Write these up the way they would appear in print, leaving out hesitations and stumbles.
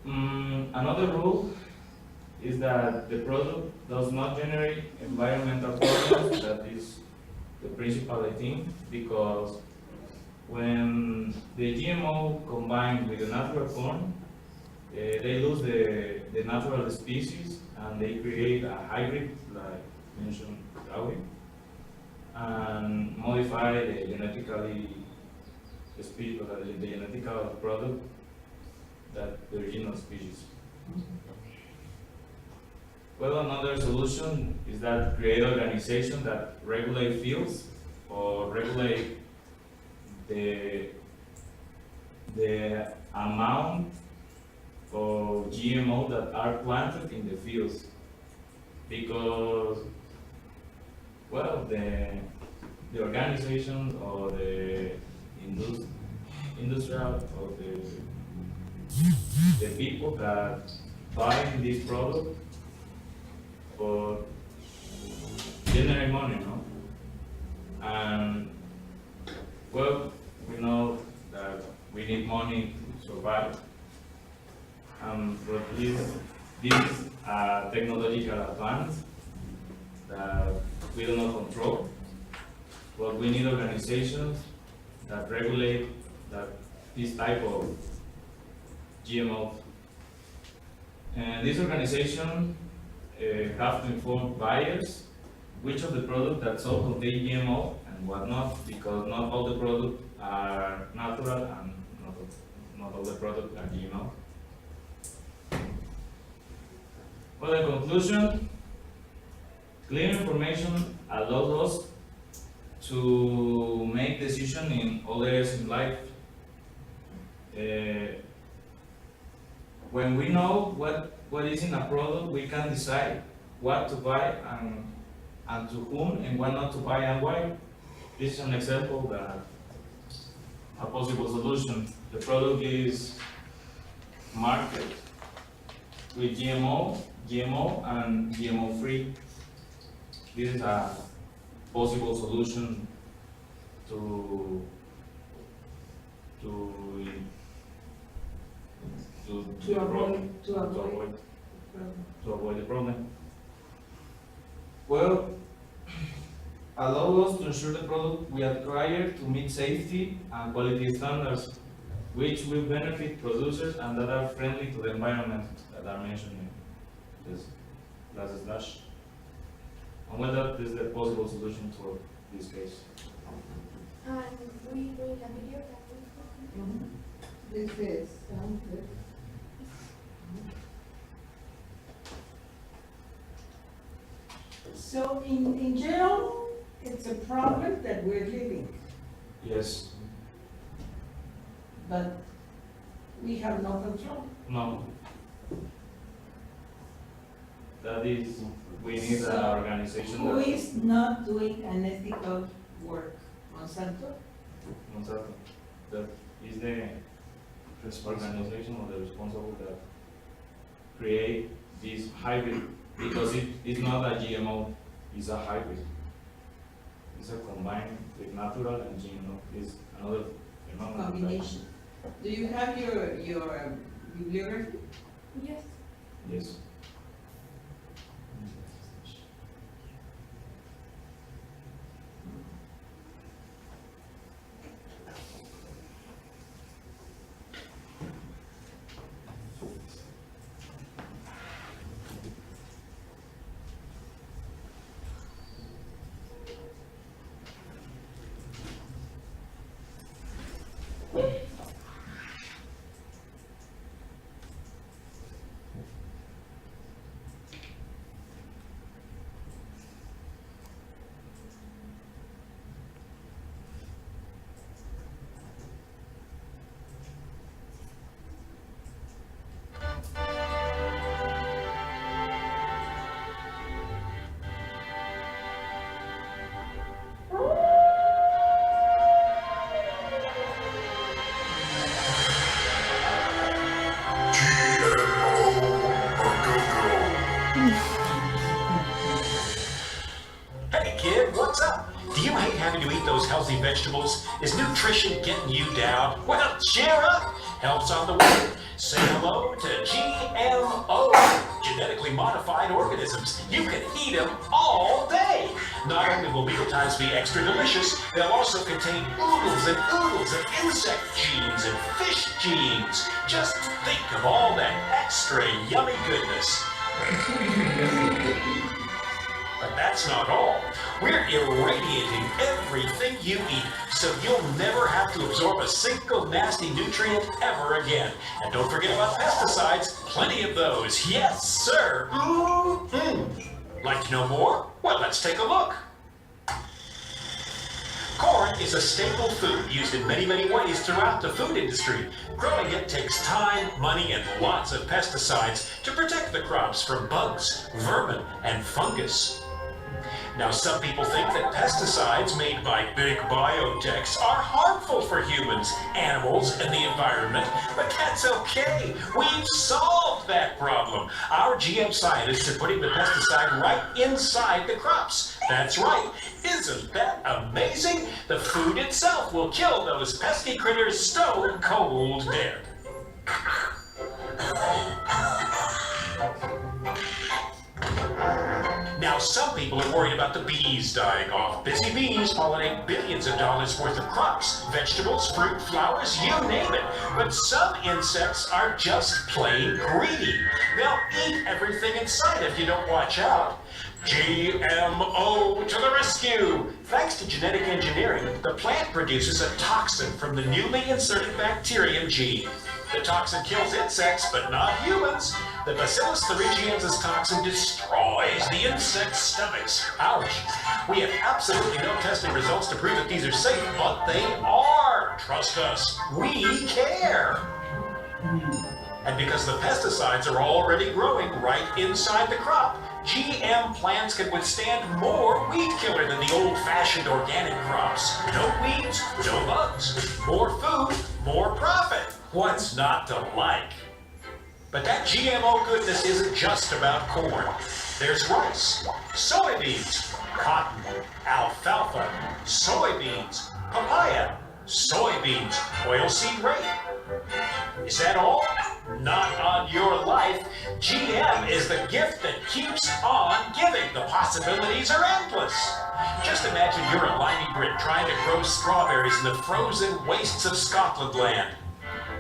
Another rule is that the product does not generate environmental problems. That is the principal, I think, because when the GMO combined with the natural corn, they lose the natural species and they create a hybrid, like mentioned Rawi, and modify the genetically the genetical product that the original species. Well, another solution is that create organizations that regulate fields or regulate the amount of GMO that are planted in the fields, because well, the organization or the industrial or the people that buy this product for generate money, no? And well, we know that we need money to survive. But this technological advance that we do not control, but we need organizations that regulate this type of GMO. And this organization have to inform buyers which of the products that so contain GMO and what not, because not all the products are natural and not all the products are GMO. Well, in conclusion, clear information allows us to make decisions in all areas in life. When we know what is in a product, we can decide what to buy and to whom and what not to buy and why. This is an example that a possible solution. The product is marketed with GMO and GMO free. This is a possible solution to avoid the problem. Well, allow us to ensure the product we acquire to meet safety and quality standards, which will benefit producers and that are friendly to the environment that are mentioned in this last slash. And well, that is the possible solution for this case. And we bring a video that we This is sound good. So in general, it's a problem that we're living, Yes. but we have no control. No. That is, we need an So, organization Who that is not doing unethical work? Monsanto? Monsanto, that is the organization or the responsible that create this hybrid, because it is not a GMO, it's a hybrid. It's a combined with natural and GMO. It's another phenomenon. Combination. Do you have your bibliography? Yes. Yes. Hey kid, what's up? Do you hate having to eat those healthy vegetables? Is nutrition getting you down? Well, cheer up! Help's on the way. Say hello to G genetically modified organisms. You can eat them all day. Not only will meal times be extra delicious, they'll also contain oodles and oodles of insect genes and fish genes. Just think of all that extra yummy goodness. But that's not all. We're irradiating everything you eat, so you'll never have to absorb a single nasty nutrient ever again. And don't forget about pesticides, plenty of those. Yes, sir. Like to know more? Well, let's take a look. Corn is a staple food used in many, many ways throughout the food industry. Growing it takes time, money, and lots of pesticides to protect the crops from bugs, vermin, and fungus. Now, some people think that pesticides made by big biotechs are harmful for humans, animals, and the environment, but that's okay. We've solved that problem. Our GM scientists are putting the pesticide right inside the crops. That's right. Isn't that amazing? The food itself will kill those pesky critters stone cold dead. Now, some people are worried about the bees dying off. Busy bees pollinate billions of dollars worth of crops, vegetables, fruit, flowers, you name it. But some insects are just plain greedy. They'll eat everything in sight if you don't watch out. GMO to the rescue! Thanks to genetic engineering, the plant produces a toxin from the newly inserted bacterium gene. The toxin kills insects, but not humans. The Bacillus thuringiensis toxin destroys the insect's stomachs. Ouch. We have absolutely no testing results to prove that these are safe, but they are. Trust us, we care. And because the pesticides are already growing right inside the crop, GM plants can withstand more weed killer than the old-fashioned organic crops. No weeds, no bugs. More food, more profit. What's not to like? But that GMO goodness isn't just about corn. There's rice, soybeans, cotton, alfalfa, soybeans, papaya, soybeans, oilseed rape. Is that all? Not on your life. GM is the gift that keeps on giving. The possibilities are endless. Just imagine you're a limey Brit trying to grow strawberries in the frozen wastes of Scotland land.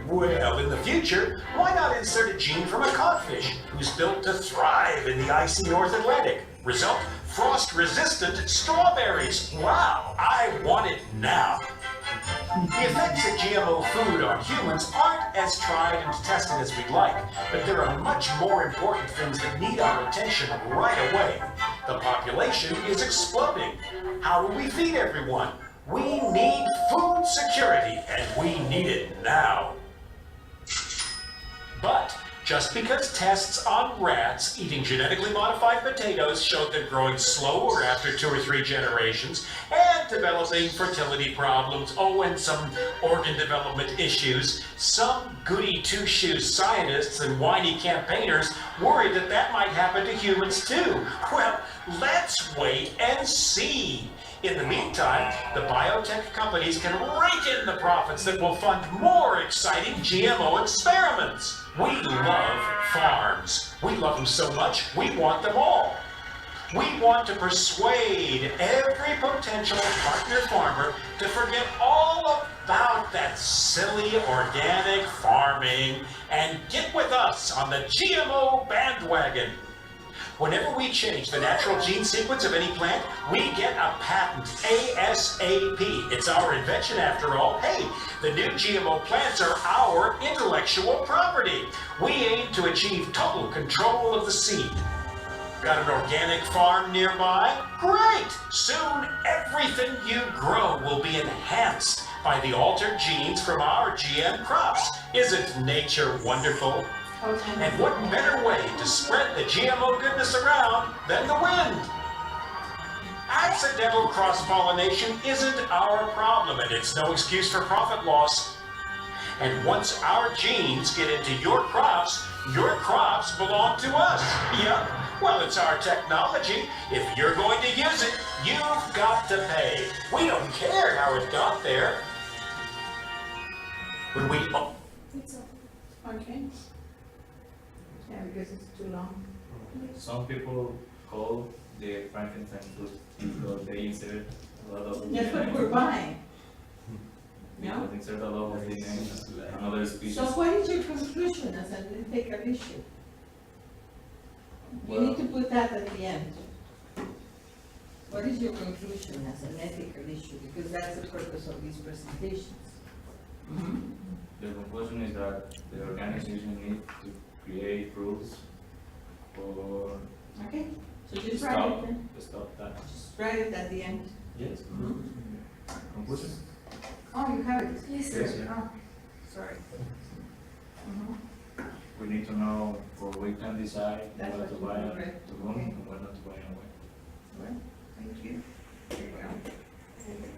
Well, in the future, why not insert a gene from a codfish who's built to thrive in the icy North Atlantic? Result, frost-resistant strawberries. Wow, I want it now. The effects of GMO food on humans aren't as tried and tested as we'd like, but there are much more important things that need our attention right away. The population is exploding. How do we feed everyone? We need food security, and we need it now. But just because tests on rats eating genetically modified potatoes showed them growing slower after 2 or 3 generations and developing fertility problems, and some organ development issues, some goody two-shoes scientists and whiny campaigners worried that that might happen to humans too. Well, let's wait and see. In the meantime, the biotech companies can rake in the profits that will fund more exciting GMO experiments. We love farms. We love them so much, we want them all. We want to persuade every potential partner farmer to forget all about that silly organic farming and get with us on the GMO bandwagon. Whenever we change the natural gene sequence of any plant, we get a patent, ASAP. It's our invention after all. Hey, the new GMO plants are our intellectual property. We aim to achieve total control of the seed. Got an organic farm nearby? Great! Soon everything you grow will be enhanced by the altered genes from our GM crops. Isn't nature wonderful? And what better way to spread the GMO goodness around than the wind? Accidental cross-pollination isn't our problem, and it's no excuse for profit loss. And once our genes get into your crops belong to us. Yep, well, it's our technology. If you're going to use it, you've got to pay. We don't care how it got there. When we... Okay. Yeah, because it's too long. Some people call the Frankenstein fruit because they insert a lot of That's what we're buying. Because they insert a lot of DNA, another species. So what is your conclusion as an ethical issue? You need to put that at the end. What is your conclusion as an ethical issue? Because that's the purpose of these presentations. The conclusion is that the organization needs to create rules for Okay, so just write it then. to stop that. Just write it at the end. Yes. Conclusion? Oh, you have it? Yes. Yes. Oh, sorry. We need to know, or we can decide That's what to what buy you to read. whom Okay. and what not to buy and when. Well, thank you. Very well.